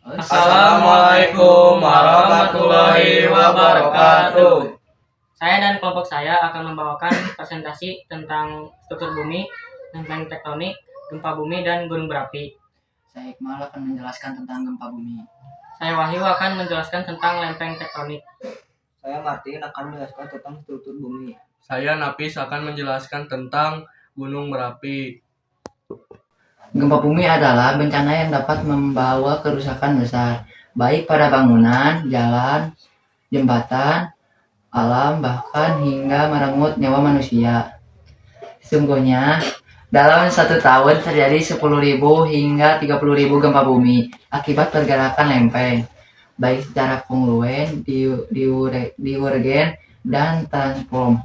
Assalamualaikum warahmatullahi wabarakatuh. Saya dan kelompok saya akan membawakan presentasi tentang struktur bumi, lempeng tektonik, gempa bumi, dan gunung berapi. Saya Iqmal akan menjelaskan tentang gempa bumi. Saya Wahyu akan menjelaskan tentang lempeng tektonik. Saya Martin akan menjelaskan tentang struktur bumi. Saya Napis akan menjelaskan tentang gunung berapi. Gempa bumi adalah bencana yang dapat membawa kerusakan besar, baik pada bangunan, jalan, jembatan, alam, bahkan hingga merenggut nyawa manusia. Sesungguhnya, dalam satu tahun terjadi 10.000 hingga 30.000 gempa bumi akibat pergerakan lempeng, baik secara kongluen, divergen, dan transform.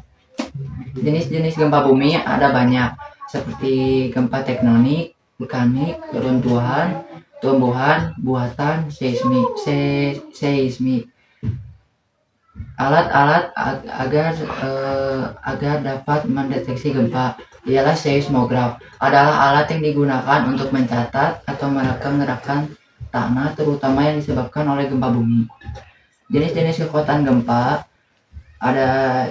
Jenis-jenis gempa bumi ada banyak, seperti gempa tektonik, vulkanik, keruntuhan, tumbuhan, buatan, seismik. Alat-alat agar dapat mendeteksi gempa ialah seismograf. Adalah alat yang digunakan untuk mencatat atau merekam gerakan tanah, terutama yang disebabkan oleh gempa bumi. Jenis-jenis kekuatan gempa ada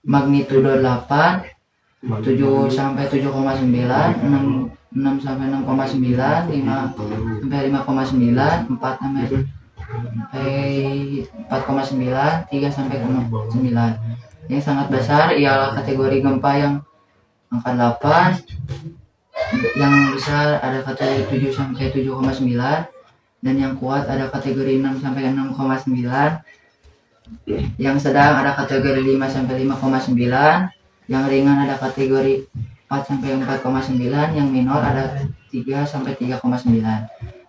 magnitudo 8, 7 sampai 7,9, 6 sampai 6,9, 5 sampai 5,9, 4 sampai 4,9, 3 sampai 9. Yang sangat besar ialah kategori gempa yang angka 8, yang besar ada kategori 7 sampai 7,9, dan yang kuat ada kategori 6 sampai 6,9. Yang sedang ada kategori 5 sampai 5,9, yang ringan ada kategori 4 sampai 4,9, yang minor ada 3 sampai 3,9.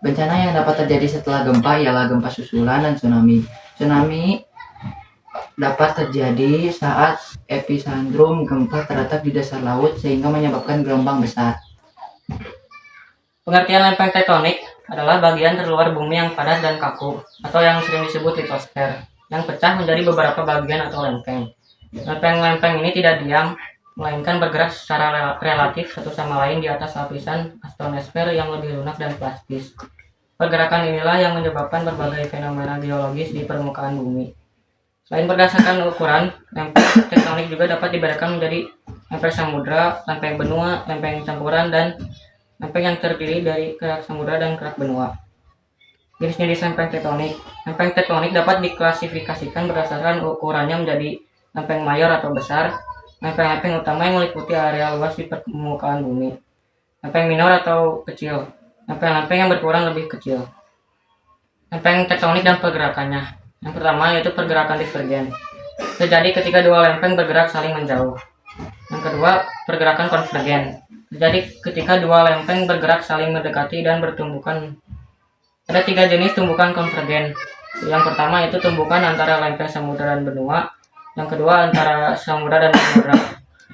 Bencana yang dapat terjadi setelah gempa ialah gempa susulan dan tsunami. Tsunami dapat terjadi saat epicentrum gempa terletak di dasar laut sehingga menyebabkan gelombang besar. Pengertian lempeng tektonik adalah bagian terluar bumi yang padat dan kaku, atau yang sering disebut litosfer, yang pecah menjadi beberapa bagian atau lempeng. Lempeng-lempeng ini tidak diam, melainkan bergerak secara relatif satu sama lain di atas lapisan astronosfer yang lebih lunak dan plastis. Pergerakan inilah yang menyebabkan berbagai fenomena geologis di permukaan bumi. Selain berdasarkan ukuran, lempeng tektonik juga dapat dibedakan menjadi lempeng samudra, lempeng benua, lempeng campuran, dan lempeng yang terdiri dari kerak samudra dan kerak benua. Jenis-jenis lempeng tektonik. Lempeng tektonik dapat diklasifikasikan berdasarkan ukurannya menjadi lempeng mayor atau besar, lempeng-lempeng utama yang meliputi area luas di permukaan bumi, lempeng minor atau kecil, lempeng-lempeng yang berkurang lebih kecil. Lempeng tektonik dan pergerakannya. Yang pertama yaitu pergerakan divergen. Terjadi ketika dua lempeng bergerak saling menjauh. Yang kedua, pergerakan konvergen. Terjadi ketika dua lempeng bergerak saling mendekati dan bertumbukan. Ada 3 jenis tumbukan konvergen. Yang pertama itu tumbukan antara lempeng samudra dan benua. Yang kedua antara samudra dan samudra.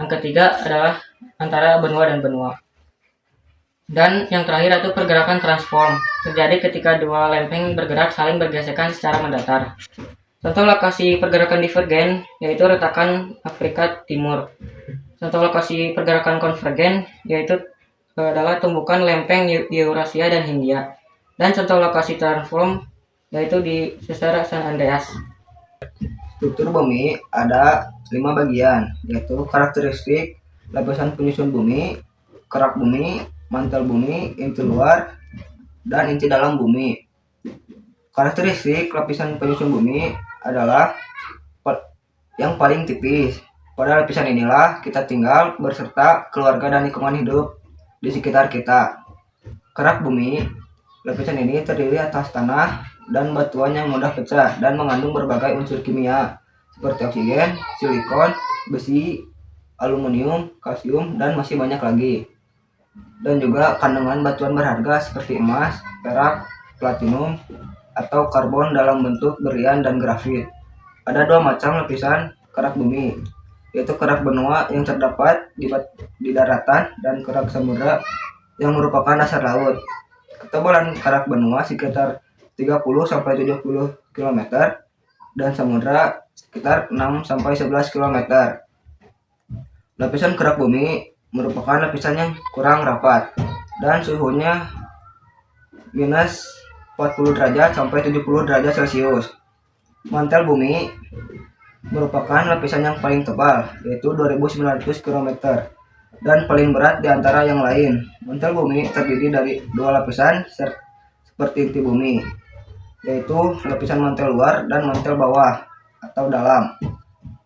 Yang ketiga adalah antara benua dan benua. Dan yang terakhir itu pergerakan transform. Terjadi ketika dua lempeng bergerak saling bergesekan secara mendatar. Contoh lokasi pergerakan divergen yaitu retakan Afrika Timur. Contoh lokasi pergerakan konvergen yaitu adalah tumbukan lempeng di Eurasia dan Hindia. Dan contoh lokasi transform yaitu di sesar San Andreas. Struktur bumi ada 5 bagian, yaitu karakteristik, lapisan penyusun bumi, kerak bumi, mantel bumi, inti luar, dan inti dalam bumi. Karakteristik lapisan penyusun bumi adalah yang paling tipis. Pada lapisan inilah kita tinggal berserta keluarga dan lingkungan hidup di sekitar kita. Kerak bumi, lapisan ini terdiri atas tanah dan batuan yang mudah pecah dan mengandung berbagai unsur kimia seperti oksigen, silikon, besi, aluminium, kalsium, dan masih banyak lagi. Dan juga kandungan batuan berharga seperti emas, perak, platinum, atau karbon dalam bentuk berian dan grafit. Ada 2 macam lapisan kerak bumi, yaitu kerak benua yang terdapat di daratan dan kerak samudra yang merupakan dasar laut. Ketebalan kerak benua sekitar 30 sampai 70 km dan samudra sekitar 6 sampai 11 km. Lapisan kerak bumi merupakan lapisan yang kurang rapat dan suhunya minus 40 derajat sampai 70 derajat Celcius. Mantel bumi merupakan lapisan yang paling tebal, yaitu 2.900 km, dan paling berat di antara yang lain. Mantel bumi terdiri dari dua lapisan seperti inti bumi, yaitu lapisan mantel luar dan mantel bawah atau dalam.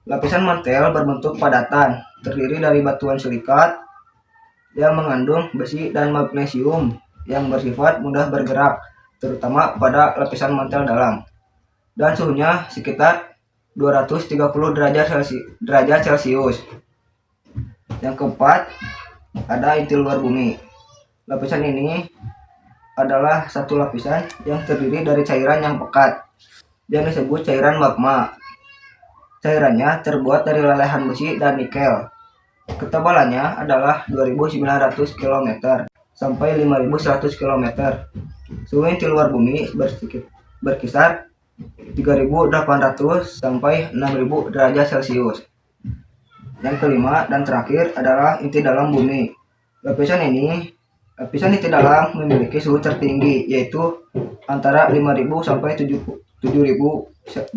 Lapisan mantel berbentuk padatan, terdiri dari batuan silikat yang mengandung besi dan magnesium yang bersifat mudah bergerak, terutama pada lapisan mantel dalam, dan suhunya sekitar 230 derajat Celcius. Yang keempat, ada inti luar bumi. Lapisan ini adalah satu lapisan yang terdiri dari cairan yang pekat, yang disebut cairan magma. Cairannya terbuat dari lelehan besi dan nikel. Ketebalannya adalah 2.900 km sampai 5.100 km. Suhu inti luar bumi berkisar 3.800 sampai 6.000 derajat Celcius. Yang kelima dan terakhir adalah inti dalam bumi. Lapisan inti dalam memiliki suhu tertinggi, yaitu antara 5.000 sampai 7.000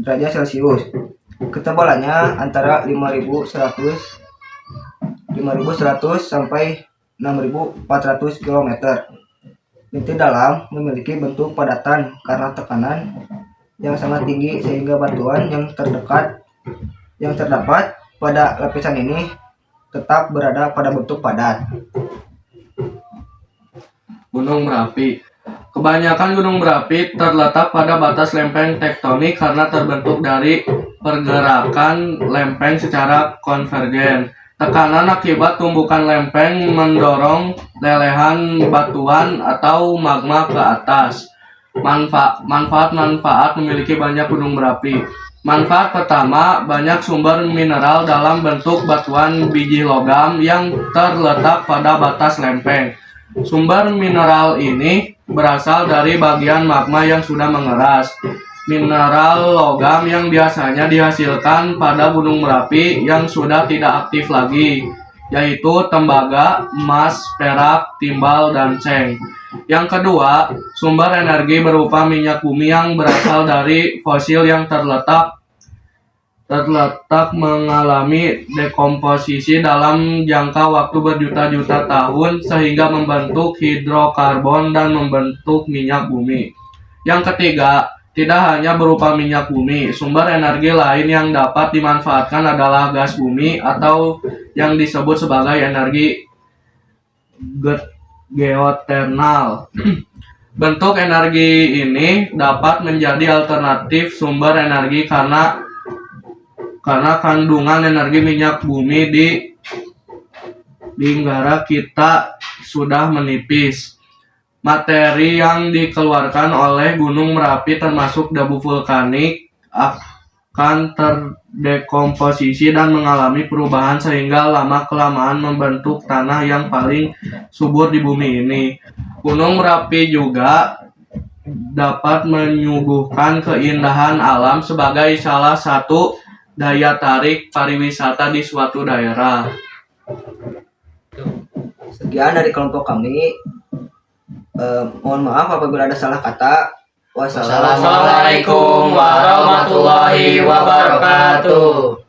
derajat Celcius. Ketebalannya antara 5.100 sampai 6.400 km. Inti dalam memiliki bentuk padatan karena tekanan yang sangat tinggi, sehingga batuan yang terdapat pada lapisan ini tetap berada pada bentuk padat. Gunung berapi. Kebanyakan gunung berapi terletak pada batas lempeng tektonik karena terbentuk dari pergerakan lempeng secara konvergen. Tekanan akibat tumbukan lempeng mendorong lelehan batuan atau magma ke atas. Manfaat memiliki banyak gunung berapi. Manfaat pertama, banyak sumber mineral dalam bentuk batuan biji logam yang terletak pada batas lempeng. Sumber mineral ini berasal dari bagian magma yang sudah mengeras. Mineral logam yang biasanya dihasilkan pada gunung berapi yang sudah tidak aktif lagi, yaitu tembaga, emas, perak, timbal, dan seng. Yang kedua, sumber energi berupa minyak bumi yang berasal dari fosil yang terletak mengalami dekomposisi dalam jangka waktu berjuta-juta tahun sehingga membentuk hidrokarbon dan membentuk minyak bumi. Yang ketiga, tidak hanya berupa minyak bumi, sumber energi lain yang dapat dimanfaatkan adalah gas bumi atau yang disebut sebagai energi geothermal. Bentuk energi ini dapat menjadi alternatif sumber energi karena kandungan energi minyak bumi di negara kita sudah menipis. Materi yang dikeluarkan oleh Gunung Merapi termasuk debu vulkanik akan terdekomposisi dan mengalami perubahan sehingga lama-kelamaan membentuk tanah yang paling subur di bumi ini. Gunung Merapi juga dapat menyuguhkan keindahan alam sebagai salah satu daya tarik pariwisata di suatu daerah. Sekian dari kelompok kami. Mohon maaf apabila ada salah kata. Wassalamualaikum warahmatullahi wabarakatuh.